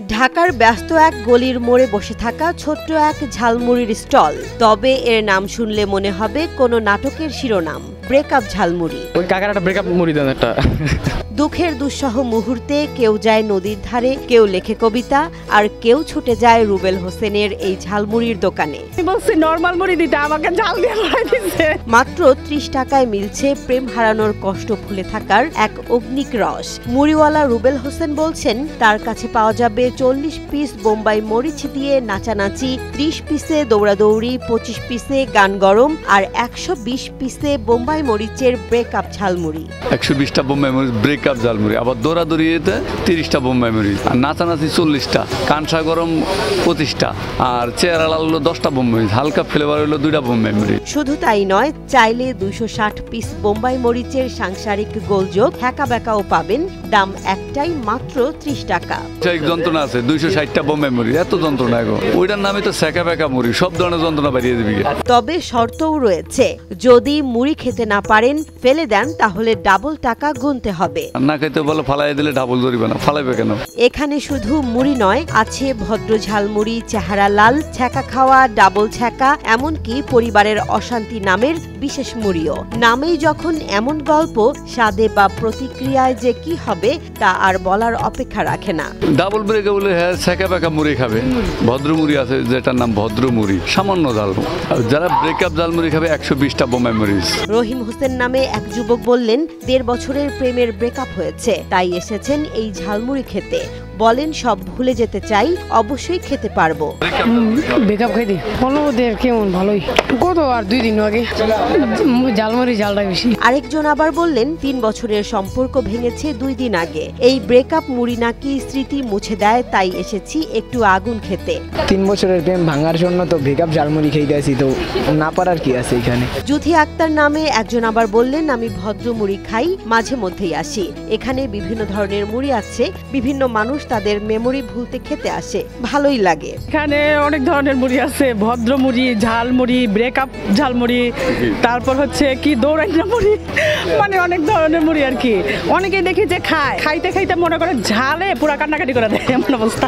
ঢাকার ব্যস্ত এক গলির মোড়ে বসে থাকা ছোট্ট এক ঝালমুড়ির স্টল। তবে এর নাম শুনলে মনে হবে কোনো নাটকের শিরোনাম, ব্রেকআপ ঝালমুড়ি। ওই কাকার একটা ব্রেকআপ মুড়ি দেন একটা। দুঃখের দুঃসহ মুহূর্তে কেউ যায় নদীর ধারে, কেউ লেখে কবিতা, আর কেউ ছুটে যায় রুবেল হোসেনের এই ঝালমুড়ির দোকানে। বলছি নরমাল মুড়ি দিতে, আমাকে ঝাল দিয়ে ভরাই দিচ্ছে। মাত্র 30 টাকায় মিলছে প্রেম হারানোর কষ্ট ভুলে থাকার এক অগ্নিক রস। মুড়িওয়ালা রুবেল হোসেন বলছেন তার কাছে পাওয়া যাবে 40 পিস বোম্বাই মরিচ দিয়ে নাচানাচি, 30 পিসে দৌড়াদৌড়ি, 25 পিসে গান গরম, আর 120 পিসে বোম্বাই মরিচের ব্রেকআপ ঝালমুড়ি। 120টা বোম্বাই মরিচ ব্রেকআপ ঝালমুড়ি, আবার দৌড়াদৌড়িতে 30টা বোম্বাই মরিচ, আর নাচানাচি 40টা, কানসা গরম 25টা, আর চেহারা লাল হলো 10টা বোম্বাই মরিচ, হালকা ফ্লেভার হলো 2টা বোম্বাই মরিচ। শুধু তাই নয়, চাইলে 260 পিস বোম্বাই মরিচের সাংসারিক গোলযোগ হ্যাকা ব্যাকাও পাবেন। দাম একটাই, মাত্র 30 টাকা। এক যন্ত্রণা আছে 260টা বোম্বাই মরিচ, এত যন্ত্রণা গো। ওইটার নামে তো সেকা বেকা মুড়ি, সব ধরনের যন্ত্রণা বাড়িয়ে দিবি। তবে শর্তও রয়েছে, যদি মুড়ি খেতে না পারেন, ফেলে দেন, তাহলে ডাবল টাকা গুনতে হবে। না খাইতে বলো ফালাই দিলে ডাবল ধরিবে না, ফালাইবে কেন? এখানে শুধু মুড়ি নয়, আছে ভদ্র ঝালমুড়ি, চেহারা লাল, ছ্যাঁকা খাওয়া, ডাবল ছ্যাঁকা, এমনকি পরিবারের অশান্তি নামের বিশেষ মুড়িও। নামেই যখন এমন গল্প, স্বাদে বা প্রতিক্রিয়ায় যে কি হবে তা আর বলার অপেক্ষা রাখে না। ডাবল ব্রেকে বলে হ্যাঁ সেকা বেকা মুড়ি খাবে। ভদ্র মুড়ি আছে যেটার নাম ভদ্র মুড়ি, সামান্য জাল। যারা ব্রেকআপ ঝালমুড়ি খাবে 120টা বোম্বাই মরিচ। রহিম হোসেন নামে এক যুবক বললেন 1.5 বছরের প্রেমের ব্রেকআপ হয়েছে, তাই এসেছেন এই ঝালমুড়ি খেতে। বলেন সব ভুলে যেতে চাই, অবশ্যই খেতে পারবো। ব্রেকআপ খাই দিই, ওদের কেমন ভালোই। কত আর 2 দিন আগে ঝালমুড়ি ঝালটা বেশি। আরেকজন আবার বললেন 3 বছরের সম্পর্ক ভেঙেছে 2 দিন আগে। এই ব্রেকআপ মুড়ি নাকি স্মৃতি মুছে দেয়, তাই এসেছি একটু আগুন খেতে। 3 বছরের প্রেম ভাঙার জন্য তো ব্রেকআপ ঝালমুড়ি খেয়ে আসি, তো না পারার কি আছে এখানে। জুথি আক্তার নামে একজন আবার বললেন আমি ভদ্র মুড়ি খাই, মাঝে মধ্যেই আসি। এখানে বিভিন্ন ধরনের মুড়ি আছে, বিভিন্ন মানুষ তাদের মেমোরি ভুলতে খেতে আসে, ভালোই লাগে। এখানে অনেক ধরনের মুড়ি আছে, ভদ্র মুড়ি, ঝালমুড়ি, ব্রেকআপ ঝালমুড়ি, তারপর হচ্ছে কি দৌড়াইনা মুড়ি, মানে অনেক ধরনের মুড়ি আর কি। অনেকেই দেখি যে খাইতে খাইতে মনে করে ঝালে পুরা কান্নাকাটি করে দেয়, এমন অবস্থা।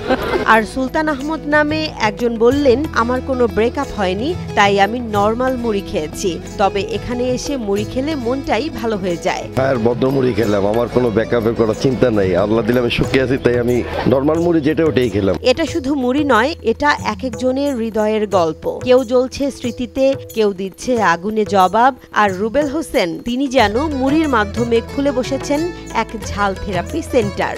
আর সুলতান আহমদ নামে একজন বললেন আমার কোনো ব্রেকআপ হয়নি, তাই আমি নরমাল মুড়ি খেয়েছি। তবে এখানে এসে মুড়ি খেলে মনটাই ভালো হয়ে যায়। আর ভদ্র মুড়ি খেলাম, আমার কোনো ব্যাকআপের করার চিন্তা নাই। আল্লাহ দিলে আমি সুখী আছি, তাই আমি নরমাল মুড়ি যেটা ওটাই খেলাম। এটা শুধু মুড়ি নয়, এটা এক একজনের হৃদয়ের গল্প। কেউ জ্বলছে স্মৃতিতে, কেউ দিচ্ছে আগুনে জবাব। আর রুবেল হোসেন, তিনি যেন মুড়ির মাধ্যমে খুলে বসেছেন এক ঝাল থেরাপি সেন্টার।